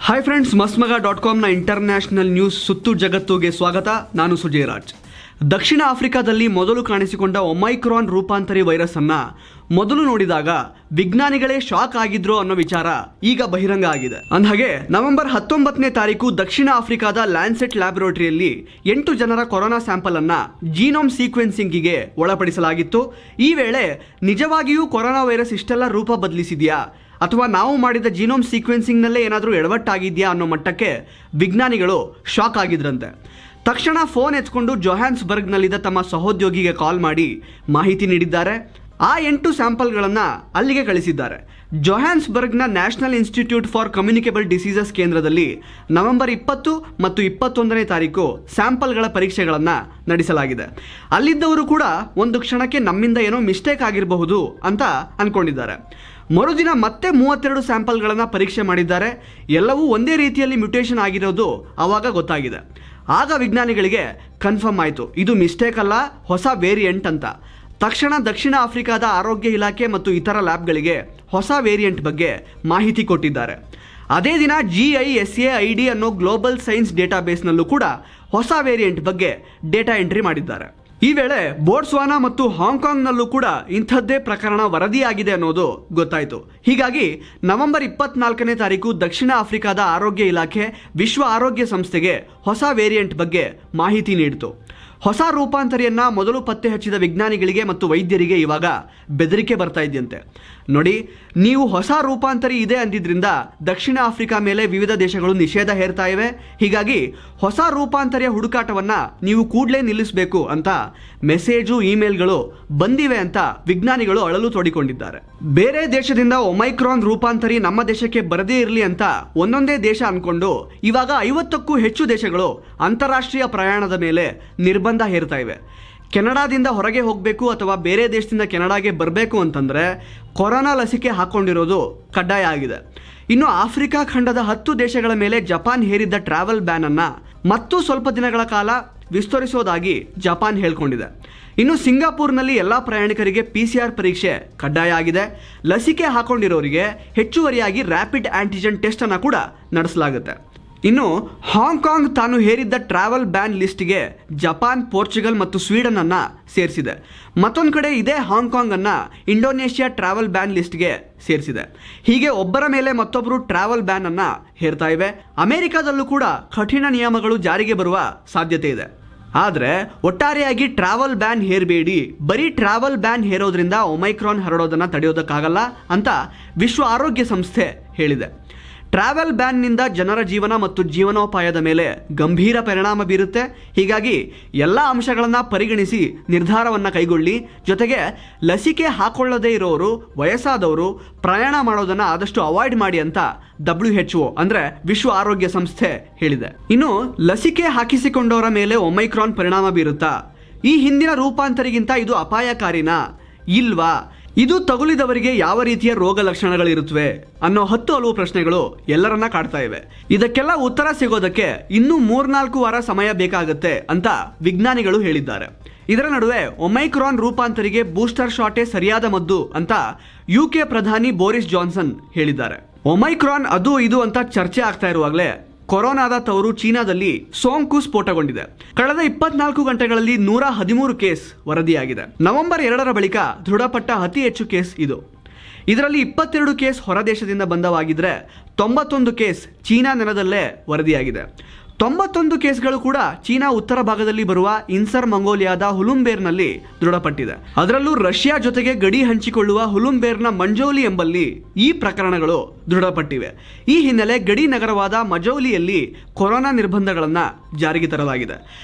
Hi friends, ಮಸ್ಮಗ.com international news ಸುತ್ತು ಜಗತ್ತುಗೆ ಸ್ವಾಗತ. ನಾನು ಸುಜಯ್ ರಾಜ್. ದಕ್ಷಿಣ ಆಫ್ರಿಕಾದಲ್ಲಿ ಮೊದಲು ಕಾಣಿಸಿಕೊಂಡ ಒಮೈಕ್ರಾನ್ ರೂಪಾಂತರಿ ವೈರಸ್ ಅನ್ನ ಮೊದಲು ನೋಡಿದಾಗ ವಿಜ್ಞಾನಿಗಳೇ ಶಾಕ್ ಆಗಿದ್ರು ಅನ್ನೋ ವಿಚಾರ ಈಗ ಬಹಿರಂಗ ಆಗಿದೆ. ಅಂದಹಾಗೆ ನವೆಂಬರ್ 19ನೇ ತಾರೀಕು ದಕ್ಷಿಣ ಆಫ್ರಿಕಾದ ಲ್ಯಾನ್ಸೆಟ್ ಲ್ಯಾಬೊರೇಟರಿಯಲ್ಲಿ 8 ಜನರ ಕೊರೋನಾ ಸ್ಯಾಂಪಲ್ ಅನ್ನ ಜೀನೋಮ್ ಸೀಕ್ವೆನ್ಸಿಂಗಿಗೆ ಒಳಪಡಿಸಲಾಗಿತ್ತು. ಈ ವೇಳೆ ನಿಜವಾಗಿಯೂ ಕೊರೋನಾ ವೈರಸ್ ಇಷ್ಟೆಲ್ಲ ರೂಪ ಬದಲಿಸಿದೆಯಾ ಅಥವಾ ನಾವು ಮಾಡಿದ ಜೀನೋಮ್ ಸೀಕ್ವೆನ್ಸಿಂಗ್ನಲ್ಲೇ ಏನಾದರೂ ಎಡವಟ್ಟಾಗಿದೆಯಾ ಅನ್ನೋ ಮಟ್ಟಕ್ಕೆ ವಿಜ್ಞಾನಿಗಳು ಶಾಕ್ ಆಗಿದ್ರಂತೆ. ತಕ್ಷಣ ಫೋನ್ ಎತ್ಕೊಂಡು ಜೊಹಾನ್ಸ್ಬರ್ಗ್ನಲ್ಲಿದ್ದ ತಮ್ಮ ಸಹೋದ್ಯೋಗಿಗೆ ಕಾಲ್ ಮಾಡಿ ಮಾಹಿತಿ ನೀಡಿದ್ದಾರೆ. ಆ 8 ಸ್ಯಾಂಪಲ್ಗಳನ್ನು ಅಲ್ಲಿಗೆ ಕಳಿಸಿದ್ದಾರೆ. ಜೊಹಾನ್ಸ್ಬರ್ಗ್ನ national institute for communicable diseases ಕೇಂದ್ರದಲ್ಲಿ ನವೆಂಬರ್ 20 ಮತ್ತು 21ನೇ ತಾರೀಕು ಸ್ಯಾಂಪಲ್ಗಳ ಪರೀಕ್ಷೆಗಳನ್ನು ನಡೆಸಲಾಗಿದೆ. ಅಲ್ಲಿದ್ದವರು ಕೂಡ ಒಂದು ಕ್ಷಣಕ್ಕೆ ನಮ್ಮಿಂದ ಏನೋ ಮಿಸ್ಟೇಕ್ ಆಗಿರಬಹುದು ಅಂತ ಅಂದ್ಕೊಂಡಿದ್ದಾರೆ. ಮರುದಿನ ಮತ್ತೆ 32 ಸ್ಯಾಂಪಲ್ಗಳನ್ನು ಪರೀಕ್ಷೆ ಮಾಡಿದ್ದಾರೆ. ಎಲ್ಲವೂ ಒಂದೇ ರೀತಿಯಲ್ಲಿ ಮ್ಯುಟೇಷನ್ ಆಗಿರೋದು ಆವಾಗ ಗೊತ್ತಾಗಿದೆ. ಆಗ ವಿಜ್ಞಾನಿಗಳಿಗೆ ಕನ್ಫರ್ಮ್ ಆಯಿತು, ಇದು ಮಿಸ್ಟೇಕ್ ಅಲ್ಲ, ಹೊಸ ವೇರಿಯಂಟ್ ಅಂತ. ತಕ್ಷಣ ದಕ್ಷಿಣ ಆಫ್ರಿಕಾದ ಆರೋಗ್ಯ ಇಲಾಖೆ ಮತ್ತು ಇತರ ಲ್ಯಾಬ್ಗಳಿಗೆ ಹೊಸ ವೇರಿಯಂಟ್ ಬಗ್ಗೆ ಮಾಹಿತಿ ಕೊಟ್ಟಿದ್ದಾರೆ. ಅದೇ ದಿನ GISAID ಅನ್ನೋ ಗ್ಲೋಬಲ್ ಸೈನ್ಸ್ ಡೇಟಾಬೇಸ್ನಲ್ಲೂ ಕೂಡ ಹೊಸ ವೇರಿಯಂಟ್ ಬಗ್ಗೆ ಡೇಟಾ ಎಂಟ್ರಿ ಮಾಡಿದ್ದಾರೆ. ಈ ವೇಳೆ ಬೋಟ್ಸ್ವಾನಾ ಮತ್ತು ಹಾಂಗ್ಕಾಂಗ್ನಲ್ಲೂ ಕೂಡ ಇಂಥದ್ದೇ ಪ್ರಕರಣ ವರದಿಯಾಗಿದೆ ಅನ್ನೋದು ಗೊತ್ತಾಯಿತು. ಹೀಗಾಗಿ ನವೆಂಬರ್ 24ನೇ ತಾರೀಕು ದಕ್ಷಿಣ ಆಫ್ರಿಕಾದ ಆರೋಗ್ಯ ಇಲಾಖೆ ವಿಶ್ವ ಆರೋಗ್ಯ ಸಂಸ್ಥೆಗೆ ಹೊಸ ವೇರಿಯಂಟ್ ಬಗ್ಗೆ ಮಾಹಿತಿ ನೀಡಿತು. ಹೊಸ ರೂಪಾಂತರಿಯನ್ನ ಮೊದಲು ಪತ್ತೆ ಹಚ್ಚಿದ ವಿಜ್ಞಾನಿಗಳಿಗೆ ಮತ್ತು ವೈದ್ಯರಿಗೆ ಇವಾಗ ಬೆದರಿಕೆ ಬರ್ತಾ ಇದೆಯಂತೆ. ನೋಡಿ, ನೀವು ಹೊಸ ರೂಪಾಂತರಿ ಇದೆ ಅಂದಿದ್ರಿಂದ ದಕ್ಷಿಣ ಆಫ್ರಿಕಾ ಮೇಲೆ ವಿವಿಧ ದೇಶಗಳು ನಿಷೇಧ ಹೇರ್ತಾ ಇವೆ. ಹೀಗಾಗಿ ಹೊಸ ರೂಪಾಂತರಿಯ ಹುಡುಕಾಟವನ್ನು ನೀವು ಕೂಡಲೇ ನಿಲ್ಲಿಸಬೇಕು ಅಂತ ಮೆಸೇಜು ಇಮೇಲ್ಗಳು ಬಂದಿವೆ ಅಂತ ವಿಜ್ಞಾನಿಗಳು ಅಳಲು ತೋಡಿಕೊಂಡಿದ್ದಾರೆ. ಬೇರೆ ದೇಶದಿಂದ ಒಮೈಕ್ರಾನ್ ರೂಪಾಂತರಿ ನಮ್ಮ ದೇಶಕ್ಕೆ ಬರದೇ ಇರಲಿ ಅಂತ ಒಂದೊಂದೇ ದೇಶ ಅನ್ಕೊಂಡು ಇವಾಗ 50ಕ್ಕೂ ಹೆಚ್ಚು ದೇಶಗಳು ಅಂತಾರಾಷ್ಟ್ರೀಯ ಪ್ರಯಾಣದ ಮೇಲೆ ನಿರ್ಬಂಧ ಹೇರ್ತಾ ಇವೆ. ಕೆನಡಾದಿಂದ ಹೊರಗೆ ಹೋಗಬೇಕು ಅಥವಾ ಬೇರೆ ದೇಶದಿಂದ ಕೆನಡಾಗೆ ಬರಬೇಕು ಅಂತಂದರೆ ಕೊರೋನಾ ಲಸಿಕೆ ಹಾಕ್ಕೊಂಡಿರೋದು ಕಡ್ಡಾಯ ಆಗಿದೆ. ಇನ್ನು ಆಫ್ರಿಕಾ ಖಂಡದ 10 ದೇಶಗಳ ಮೇಲೆ ಜಪಾನ್ ಹೇರಿದ್ದ ಟ್ರಾವೆಲ್ ಬ್ಯಾನ್ ಅನ್ನು ಮತ್ತು ಸ್ವಲ್ಪ ದಿನಗಳ ಕಾಲ ವಿಸ್ತರಿಸೋದಾಗಿ ಜಪಾನ್ ಹೇಳ್ಕೊಂಡಿದೆ. ಇನ್ನು ಸಿಂಗಾಪುರ್ನಲ್ಲಿ ಎಲ್ಲ ಪ್ರಯಾಣಿಕರಿಗೆ PCR ಪರೀಕ್ಷೆ ಕಡ್ಡಾಯ ಆಗಿದೆ. ಲಸಿಕೆ ಹಾಕೊಂಡಿರೋರಿಗೆ ಹೆಚ್ಚುವರಿಯಾಗಿ ರ್ಯಾಪಿಡ್ ಆಂಟಿಜೆನ್ ಟೆಸ್ಟ್ ಅನ್ನು ಕೂಡ ನಡೆಸಲಾಗುತ್ತೆ. ಇನ್ನು ಹಾಂಗ್ಕಾಂಗ್ ತಾನು ಹೇರಿದ್ದ ಟ್ರಾವೆಲ್ ಬ್ಯಾನ್ ಲಿಸ್ಟ್ಗೆ ಜಪಾನ್, ಪೋರ್ಚುಗಲ್ ಮತ್ತು ಸ್ವೀಡನ್ ಅನ್ನ ಸೇರಿಸಿದೆ. ಮತ್ತೊಂದು ಕಡೆ ಇದೇ ಹಾಂಗ್ಕಾಂಗ್ ಅನ್ನ ಇಂಡೋನೇಷ್ಯಾ ಟ್ರಾವೆಲ್ ಬ್ಯಾನ್ ಲಿಸ್ಟ್ಗೆ ಸೇರಿಸಿದೆ. ಹೀಗೆ ಒಬ್ಬರ ಮೇಲೆ ಮತ್ತೊಬ್ಬರು ಟ್ರಾವೆಲ್ ಬ್ಯಾನ್ ಅನ್ನ ಹೇರ್ತಾ ಇವೆ. ಅಮೆರಿಕಾದಲ್ಲೂ ಕೂಡ ಕಠಿಣ ನಿಯಮಗಳು ಜಾರಿಗೆ ಬರುವ ಸಾಧ್ಯತೆ ಇದೆ. ಆದರೆ ಒಟ್ಟಾರೆಯಾಗಿ ಟ್ರಾವೆಲ್ ಬ್ಯಾನ್ ಹೇರಬೇಡಿ, ಬರೀ ಟ್ರಾವೆಲ್ ಬ್ಯಾನ್ ಹೇರೋದ್ರಿಂದ ಒಮೈಕ್ರಾನ್ ಹರಡೋದನ್ನು ತಡೆಯೋದಕ್ಕಾಗಲ್ಲ ಅಂತ ವಿಶ್ವ ಆರೋಗ್ಯ ಸಂಸ್ಥೆ ಹೇಳಿದೆ. ಟ್ರಾವೆಲ್ ಬ್ಯಾನ್ನಿಂದ ಜನರ ಜೀವನ ಮತ್ತು ಜೀವನೋಪಾಯದ ಮೇಲೆ ಗಂಭೀರ ಪರಿಣಾಮ ಬೀರುತ್ತೆ. ಹೀಗಾಗಿ ಎಲ್ಲ ಅಂಶಗಳನ್ನು ಪರಿಗಣಿಸಿ ನಿರ್ಧಾರವನ್ನು ಕೈಗೊಳ್ಳಿ. ಜೊತೆಗೆ ಲಸಿಕೆ ಹಾಕೊಳ್ಳದೇ ಇರೋರು, ವಯಸ್ಸಾದವರು ಪ್ರಯಾಣ ಮಾಡೋದನ್ನು ಆದಷ್ಟು ಅವಾಯ್ಡ್ ಮಾಡಿ ಅಂತ WHO ಅಂದರೆ ವಿಶ್ವ ಆರೋಗ್ಯ ಸಂಸ್ಥೆ ಹೇಳಿದೆ. ಇನ್ನು ಲಸಿಕೆ ಹಾಕಿಸಿಕೊಂಡವರ ಮೇಲೆ ಒಮೈಕ್ರಾನ್ ಪರಿಣಾಮ ಬೀರುತ್ತಾ? ಈ ಹಿಂದಿನ ರೂಪಾಂತರಿಗಿಂತ ಇದು ಅಪಾಯಕಾರಿನಾ ಇಲ್ವಾ? ಇದು ತಗುಲಿದವರಿಗೆ ಯಾವ ರೀತಿಯ ರೋಗ ಲಕ್ಷಣಗಳಿರುತ್ತವೆ ಅನ್ನೋ 10 ಹಲವು ಪ್ರಶ್ನೆಗಳು ಎಲ್ಲರನ್ನ ಕಾಡ್ತಾ ಇವೆ. ಇದಕ್ಕೆಲ್ಲ ಉತ್ತರ ಸಿಗೋದಕ್ಕೆ ಇನ್ನೂ 3-4 ವಾರ ಸಮಯ ಬೇಕಾಗುತ್ತೆ ಅಂತ ವಿಜ್ಞಾನಿಗಳು ಹೇಳಿದ್ದಾರೆ. ಇದರ ನಡುವೆ ಒಮೈಕ್ರಾನ್ ರೂಪಾಂತರಿಗೆ ಬೂಸ್ಟರ್ ಶಾಟೇ ಸರಿಯಾದ ಮದ್ದು ಅಂತ UK ಪ್ರಧಾನಿ ಬೋರಿಸ್ ಜಾನ್ಸನ್ ಹೇಳಿದ್ದಾರೆ. ಒಮೈಕ್ರಾನ್ ಅದು ಇದು ಅಂತ ಚರ್ಚೆ ಆಗ್ತಾ ಇರುವಾಗಲೇ ಕೊರೋನಾದ ತವರು ಚೀನಾದಲ್ಲಿ ಸೋಂಕು ಸ್ಫೋಟಗೊಂಡಿದೆ. ಕಳೆದ 24 ಗಂಟೆಗಳಲ್ಲಿ 113 ಕೇಸ್ ವರದಿಯಾಗಿದೆ. ನವೆಂಬರ್ 2ರ ಬಳಿಕ ದೃಢಪಟ್ಟ ಅತಿ ಹೆಚ್ಚು ಕೇಸ್ ಇದು. ಇದರಲ್ಲಿ 22 ಕೇಸ್ ಹೊರದೇಶದಿಂದ ಬಂದವಾಗಿದ್ರೆ 91 ಕೇಸ್ ಚೀನಾ ನೆಲದಲ್ಲೇ ವರದಿಯಾಗಿದೆ. 91 ಕೇಸ್ಗಳು ಕೂಡ ಚೀನಾ ಉತ್ತರ ಭಾಗದಲ್ಲಿ ಬರುವ ಇನ್ಸರ್ ಮಂಗೋಲಿಯಾದ ಹುಲುಂಬೇರ್ನಲ್ಲಿ ದೃಢಪಟ್ಟಿದೆ. ಅದರಲ್ಲೂ ರಷ್ಯಾ ಜೊತೆಗೆ ಗಡಿ ಹಂಚಿಕೊಳ್ಳುವ ಹುಲುಂಬೇರ್ನ ಮಂಜೌಲಿ ಎಂಬಲ್ಲಿ ಈ ಪ್ರಕರಣಗಳು ದೃಢಪಟ್ಟಿವೆ. ಈ ಹಿನ್ನೆಲೆ ಗಡಿ ನಗರವಾದ ಮಜೌಲಿಯಲ್ಲಿ ಕೊರೋನಾ ನಿರ್ಬಂಧಗಳನ್ನು ಜಾರಿಗೆ ತರಲಾಗಿದೆ.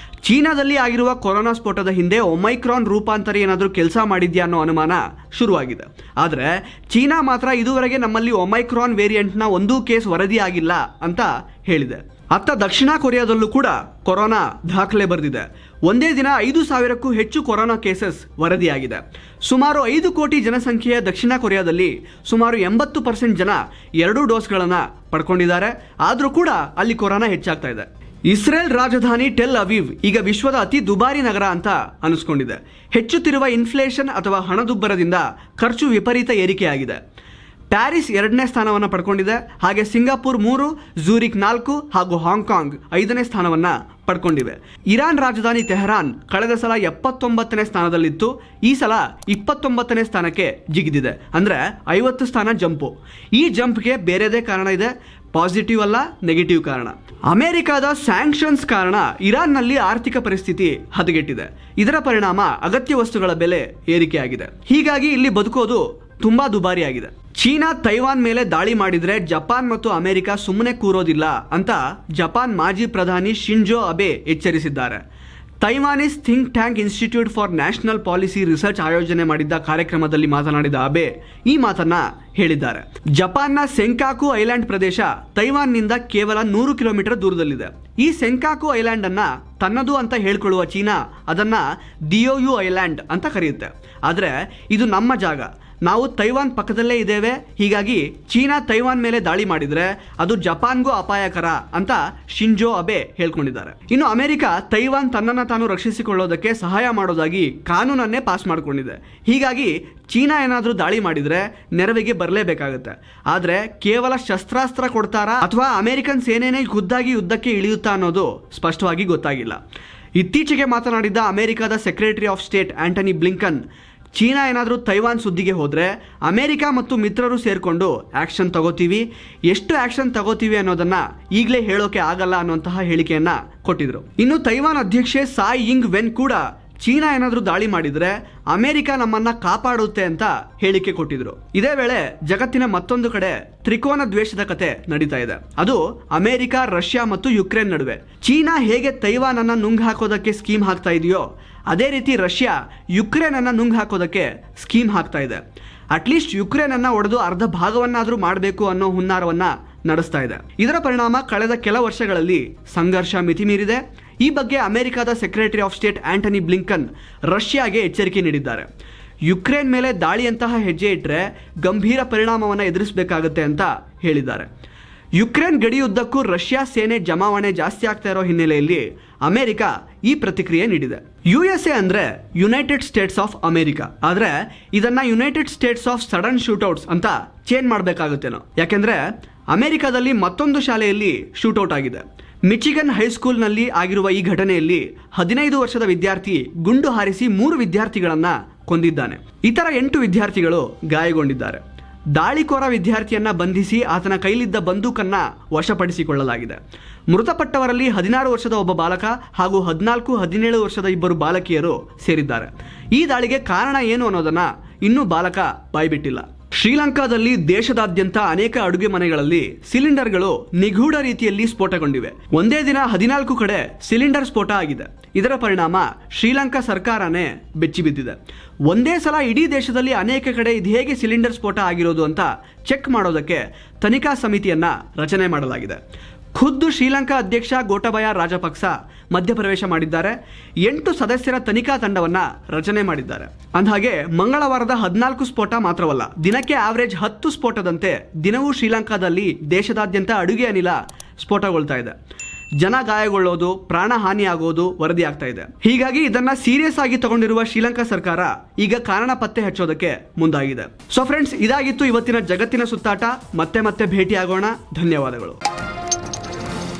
ಚೀನಾದಲ್ಲಿ ಆಗಿರುವ ಕೊರೋನಾ ಸ್ಫೋಟದ ಹಿಂದೆ ಒಮೈಕ್ರಾನ್ ರೂಪಾಂತರಿ ಏನಾದರೂ ಕೆಲಸ ಮಾಡಿದ್ಯಾ ಅನ್ನೋ ಅನುಮಾನ ಶುರುವಾಗಿದೆ. ಆದರೆ ಚೀನಾ ಮಾತ್ರ ಇದುವರೆಗೆ ನಮ್ಮಲ್ಲಿ ಒಮೈಕ್ರಾನ್ ವೇರಿಯಂಟ್ನ ಒಂದೂ ಕೇಸ್ ವರದಿಯಾಗಿಲ್ಲ ಅಂತ ಹೇಳಿದೆ. ಅತ್ತ ದಕ್ಷಿಣ ಕೊರಿಯಾದಲ್ಲೂ ಕೂಡ ಕೊರೋನಾ ದಾಖಲೆ ಬರೆದಿದೆ. ಒಂದೇ ದಿನ 5,000ಕ್ಕೂ ಹೆಚ್ಚು ಕೊರೋನಾ ಕೇಸಸ್ ವರದಿಯಾಗಿದೆ. ಸುಮಾರು 5 ಕೋಟಿ ಜನಸಂಖ್ಯೆಯ ದಕ್ಷಿಣ ಕೊರಿಯಾದಲ್ಲಿ ಸುಮಾರು 80% ಜನ 2 ಡೋಸ್ಗಳನ್ನು ಪಡ್ಕೊಂಡಿದ್ದಾರೆ. ಆದರೂ ಕೂಡ ಅಲ್ಲಿ ಕೊರೋನಾ ಹೆಚ್ಚಾಗ್ತಾ ಇದೆ. ಇಸ್ರೇಲ್ ರಾಜಧಾನಿ ಟೆಲ್ ಅವೀವ್ ಈಗ ವಿಶ್ವದ ಅತಿ ದುಬಾರಿ ನಗರ ಅಂತ ಅನಿಸ್ಕೊಂಡಿದೆ. ಹೆಚ್ಚುತ್ತಿರುವ ಇನ್ಫ್ಲೇಷನ್ ಅಥವಾ ಹಣದುಬ್ಬರದಿಂದ ಖರ್ಚು ವಿಪರೀತ ಏರಿಕೆಯಾಗಿದೆ. ಪ್ಯಾರಿಸ್ 2ನೇ ಸ್ಥಾನವನ್ನು ಪಡ್ಕೊಂಡಿದೆ. ಹಾಗೆ ಸಿಂಗಾಪುರ್ 3, ಝೂರಿಕ್ 4 ಹಾಗೂ ಹಾಂಗ್ಕಾಂಗ್ 5ನೇ ಸ್ಥಾನವನ್ನು ಪಡ್ಕೊಂಡಿವೆ. ಇರಾನ್ ರಾಜಧಾನಿ ತೆಹರಾನ್ ಕಳೆದ ಸಲ 79ನೇ ಸ್ಥಾನದಲ್ಲಿತ್ತು. ಈ ಸಲ 29ನೇ ಸ್ಥಾನಕ್ಕೆ ಜಿಗಿದಿದೆ. ಅಂದರೆ 50 ಸ್ಥಾನ ಜಂಪು. ಈ ಜಂಪ್ಗೆ ಬೇರೆದೇ ಕಾರಣ ಇದೆ, ಪಾಸಿಟಿವ್ ಅಲ್ಲ, ನೆಗೆಟಿವ್ ಕಾರಣ. ಅಮೆರಿಕದ ಸ್ಯಾಂಕ್ಷನ್ಸ್ ಕಾರಣ ಇರಾನ್ನಲ್ಲಿ ಆರ್ಥಿಕ ಪರಿಸ್ಥಿತಿ ಹದಗೆಟ್ಟಿದೆ. ಇದರ ಪರಿಣಾಮ ಅಗತ್ಯ ವಸ್ತುಗಳ ಬೆಲೆ ಏರಿಕೆಯಾಗಿದೆ. ಹೀಗಾಗಿ ಇಲ್ಲಿ ಬದುಕೋದು ತುಂಬಾ ದುಬಾರಿಯಾಗಿದೆ. ಚೀನಾ ತೈವಾನ್ ಮೇಲೆ ದಾಳಿ ಮಾಡಿದ್ರೆ ಜಪಾನ್ ಮತ್ತು ಅಮೆರಿಕ ಸುಮ್ಮನೆ ಕೂರೋದಿಲ್ಲ ಅಂತ ಜಪಾನ್ ಮಾಜಿ ಪ್ರಧಾನಿ ಶಿಂಜೋ ಅಬೆ ಎಚ್ಚರಿಸಿದ್ದಾರೆ. ತೈವಾನೀಸ್ think tank institute for national policy research ಆಯೋಜನೆ ಮಾಡಿದ್ದ ಕಾರ್ಯಕ್ರಮದಲ್ಲಿ ಮಾತನಾಡಿದ ಅಬೆ ಈ ಮಾತನ್ನ ಹೇಳಿದ್ದಾರೆ. ಜಪಾನ್ನ ಸೆಂಕಾಕು ಐಲ್ಯಾಂಡ್ ಪ್ರದೇಶ ತೈವಾನ್ನಿಂದ ಕೇವಲ 100 ಕಿಲೋಮೀಟರ್ ದೂರದಲ್ಲಿದೆ. ಈ ಸೆಂಕಾಕು ಐಲ್ಯಾಂಡ್ ಅನ್ನ ತನ್ನದು ಅಂತ ಹೇಳ್ಕೊಳ್ಳುವ ಚೀನಾ ಅದನ್ನ ದಿಯೋಯು ಐಲ್ಯಾಂಡ್ ಅಂತ ಕರೆಯುತ್ತೆ. ಆದರೆ ಇದು ನಮ್ಮ ಜಾಗ, ನಾವು ತೈವಾನ್ ಪಕ್ಕದಲ್ಲೇ ಇದ್ದೇವೆ. ಹೀಗಾಗಿ ಚೀನಾ ತೈವಾನ್ ಮೇಲೆ ದಾಳಿ ಮಾಡಿದ್ರೆ ಅದು ಜಪಾನ್ಗೂ ಅಪಾಯಕರ ಅಂತ ಶಿಂಜೋ ಅಬೆ ಹೇಳ್ಕೊಂಡಿದ್ದಾರೆ. ಇನ್ನು ಅಮೆರಿಕ ತೈವಾನ್ ತನ್ನನ್ನು ತಾನು ರಕ್ಷಿಸಿಕೊಳ್ಳೋದಕ್ಕೆ ಸಹಾಯ ಮಾಡೋದಾಗಿ ಕಾನೂನನ್ನೇ ಪಾಸ್ ಮಾಡಿಕೊಂಡಿದೆ. ಹೀಗಾಗಿ ಚೀನಾ ಏನಾದರೂ ದಾಳಿ ಮಾಡಿದ್ರೆ ನೆರವಿಗೆ ಬರಲೇಬೇಕಾಗುತ್ತೆ. ಆದರೆ ಕೇವಲ ಶಸ್ತ್ರಾಸ್ತ್ರ ಕೊಡ್ತಾರಾ ಅಥವಾ ಅಮೆರಿಕನ್ ಸೇನೆನೇ ಖುದ್ದಾಗಿ ಯುದ್ಧಕ್ಕೆ ಇಳಿಯುತ್ತಾ ಅನ್ನೋದು ಸ್ಪಷ್ಟವಾಗಿ ಗೊತ್ತಾಗಿಲ್ಲ. ಇತ್ತೀಚೆಗೆ ಮಾತನಾಡಿದ್ದ ಅಮೆರಿಕದ secretary of state Antony Blinken China ಏನಾದರೂ ತೈವಾನ್ ಸುದ್ದಿಗೆ ಹೋದರೆ ಅಮೆರಿಕ ಮತ್ತು ಮಿತ್ರರು ಸೇರಿಕೊಂಡು ಆ್ಯಕ್ಷನ್ ತಗೋತೀವಿ, ಎಷ್ಟು ಆ್ಯಕ್ಷನ್ ತಗೋತೀವಿ ಅನ್ನೋದನ್ನು ಈಗಲೇ ಹೇಳೋಕೆ ಆಗಲ್ಲ ಅನ್ನುವಂತಹ ಹೇಳಿಕೆಯನ್ನು ಕೊಟ್ಟಿದ್ರು. ಇನ್ನು ತೈವಾನ್ ಅಧ್ಯಕ್ಷೆ ಸಾಯ್ ಇಂಗ್ ವೆನ್ ಕೂಡ ಚೀನಾ ಏನಾದರೂ ದಾಳಿ ಮಾಡಿದರೆ ಅಮೆರಿಕ ನಮ್ಮನ್ನ ಕಾಪಾಡುತ್ತೆ ಅಂತ ಹೇಳಿಕೆ ಕೊಟ್ಟಿದ್ರು. ಇದೇ ವೇಳೆ ಜಗತ್ತಿನ ಮತ್ತೊಂದು ಕಡೆ ತ್ರಿಕೋನ ದ್ವೇಷದ ಕತೆ ನಡೀತಾ ಇದೆ. ಅದು ಅಮೆರಿಕ, ರಷ್ಯಾ ಮತ್ತು ಯುಕ್ರೇನ್ ನಡುವೆ. ಚೀನಾ ಹೇಗೆ ತೈವಾನ್ ಅನ್ನ ನುಂಗ್ ಹಾಕೋದಕ್ಕೆ ಸ್ಕೀಮ್ ಹಾಕ್ತಾ ಇದೆಯೋ ಅದೇ ರೀತಿ ರಷ್ಯಾ ಯುಕ್ರೇನ್ ಅನ್ನ ನುಂಗ್ ಹಾಕೋದಕ್ಕೆ ಸ್ಕೀಮ್ ಹಾಕ್ತಾ ಇದೆ. ಅಟ್ಲೀಸ್ಟ್ ಯುಕ್ರೇನ್ ಅನ್ನ ಒಡೆದು ಅರ್ಧ ಭಾಗವನ್ನಾದರೂ ಮಾಡಬೇಕು ಅನ್ನೋ ಹುನ್ನಾರವನ್ನ ನಡೆಸ್ತಾ ಇದೆ. ಇದರ ಪರಿಣಾಮ ಕಳೆದ ಕೆಲ ವರ್ಷಗಳಲ್ಲಿ ಸಂಘರ್ಷ ಮಿತಿಮೀರಿದೆ. ಈ ಬಗ್ಗೆ ಅಮೆರಿಕದ secretary of state Antony Blinken ರಷ್ಯಾಗೆ ಎಚ್ಚರಿಕೆ ನೀಡಿದ್ದಾರೆ. ಯುಕ್ರೇನ್ ಮೇಲೆ ದಾಳಿಯಂತಹ ಹೆಜ್ಜೆ ಇಟ್ಟರೆ ಗಂಭೀರ ಪರಿಣಾಮವನ್ನು ಎದುರಿಸಬೇಕಾಗುತ್ತೆ ಅಂತ ಹೇಳಿದ್ದಾರೆ. ಯುಕ್ರೇನ್ ಗಡಿಯುದ್ದಕ್ಕೂ ರಷ್ಯಾ ಸೇನೆ ಜಮಾವಣೆ ಜಾಸ್ತಿ ಆಗ್ತಾ ಇರೋ ಹಿನ್ನೆಲೆಯಲ್ಲಿ ಅಮೆರಿಕ ಈ ಪ್ರತಿಕ್ರಿಯೆ ನೀಡಿದೆ. USA ಅಂದ್ರೆ ಯುನೈಟೆಡ್ ಸ್ಟೇಟ್ಸ್ ಆಫ್ ಅಮೆರಿಕ. ಆದರೆ ಇದನ್ನ ಯುನೈಟೆಡ್ ಸ್ಟೇಟ್ಸ್ ಆಫ್ ಸಡನ್ ಶೂಟೌಟ್ಸ್ ಅಂತ ಚೇಂಜ್ ಮಾಡಬೇಕಾಗುತ್ತೇನೋ. ಯಾಕೆಂದ್ರೆ ಅಮೆರಿಕದಲ್ಲಿ ಮತ್ತೊಂದು ಶಾಲೆಯಲ್ಲಿ ಶೂಟೌಟ್ ಆಗಿದೆ. ಮಿಚಿಗನ್ ಹೈಸ್ಕೂಲ್ನಲ್ಲಿ ಆಗಿರುವ ಈ ಘಟನೆಯಲ್ಲಿ 15 ವರ್ಷದ ವಿದ್ಯಾರ್ಥಿ ಗುಂಡು ಹಾರಿಸಿ 3 ವಿದ್ಯಾರ್ಥಿಗಳನ್ನ ಕೊಂದಿದ್ದಾನೆ. ಇತರ 8 ವಿದ್ಯಾರ್ಥಿಗಳು ಗಾಯಗೊಂಡಿದ್ದಾರೆ. ದಾಳಿಕೋರ ವಿದ್ಯಾರ್ಥಿಯನ್ನ ಬಂಧಿಸಿ ಆತನ ಕೈಲಿದ್ದ ಬಂದೂಕನ್ನ ವಶಪಡಿಸಿಕೊಳ್ಳಲಾಗಿದೆ. ಮೃತಪಟ್ಟವರಲ್ಲಿ 16 ವರ್ಷದ ಒಬ್ಬ ಬಾಲಕ ಹಾಗೂ 14-17 ವರ್ಷದ ಇಬ್ಬರು ಬಾಲಕಿಯರು ಸೇರಿದ್ದಾರೆ. ಈ ದಾಳಿಗೆ ಕಾರಣ ಏನು ಅನ್ನೋದನ್ನ ಇನ್ನೂ ಬಾಲಕ ಬಾಯ್ಬಿಟ್ಟಿಲ್ಲ. ಶ್ರೀಲಂಕಾದಲ್ಲಿ ದೇಶದಾದ್ಯಂತ ಅನೇಕ ಅಡುಗೆ ಮನೆಗಳಲ್ಲಿ ಸಿಲಿಂಡರ್ಗಳು ನಿಗೂಢ ರೀತಿಯಲ್ಲಿ ಸ್ಫೋಟಗೊಂಡಿವೆ. ಒಂದೇ ದಿನ 14 ಕಡೆ ಸಿಲಿಂಡರ್ ಸ್ಫೋಟ ಆಗಿದೆ. ಇದರ ಪರಿಣಾಮ ಶ್ರೀಲಂಕಾ ಸರ್ಕಾರನೇ ಬೆಚ್ಚಿಬಿದ್ದಿದೆ. ಒಂದೇ ಸಲ ಇಡೀ ದೇಶದಲ್ಲಿ ಅನೇಕ ಕಡೆ ಇದು ಹೇಗೆ ಸಿಲಿಂಡರ್ ಸ್ಫೋಟ ಆಗಿರೋದು ಅಂತ ಚೆಕ್ ಮಾಡೋದಕ್ಕೆ ತನಿಖಾ ಸಮಿತಿಯನ್ನ ರಚನೆ ಮಾಡಲಾಗಿದೆ. ಖುದ್ದು ಶ್ರೀಲಂಕಾ ಅಧ್ಯಕ್ಷ ಗೋಟಬಯ ರಾಜಪಕ್ಸ ಮಧ್ಯಪ್ರವೇಶ ಮಾಡಿದ್ದಾರೆ. 8 ಸದಸ್ಯರ ತನಿಖಾ ತಂಡವನ್ನ ರಚನೆ ಮಾಡಿದ್ದಾರೆ. ಅಂದಹಾಗೆ ಮಂಗಳವಾರದ 14 ಸ್ಫೋಟ ಮಾತ್ರವಲ್ಲ, ದಿನಕ್ಕೆ ಆವರೇಜ್ 10 ಸ್ಫೋಟದಂತೆ ದಿನವೂ ಶ್ರೀಲಂಕಾದಲ್ಲಿ ದೇಶದಾದ್ಯಂತ ಅಡುಗೆ ಅನಿಲ ಸ್ಫೋಟಗೊಳ್ತಾ ಇದೆ. ಜನ ಗಾಯಗೊಳ್ಳೋದು, ಪ್ರಾಣ ಹಾನಿಯಾಗೋದು ವರದಿ ಆಗ್ತಾ ಇದೆ. ಹೀಗಾಗಿ ಇದನ್ನ ಸೀರಿಯಸ್ ಆಗಿ ತಗೊಂಡಿರುವ ಶ್ರೀಲಂಕಾ ಸರ್ಕಾರ ಈಗ ಕಾರಣ ಪತ್ತೆ ಹಚ್ಚೋದಕ್ಕೆ ಮುಂದಾಗಿದೆ. ಸೊ ಫ್ರೆಂಡ್ಸ್, ಇದಾಗಿತ್ತು ಇವತ್ತಿನ ಜಗತ್ತಿನ ಸುತ್ತಾಟ. ಮತ್ತೆ ಭೇಟಿಯಾಗೋಣ. ಧನ್ಯವಾದಗಳು.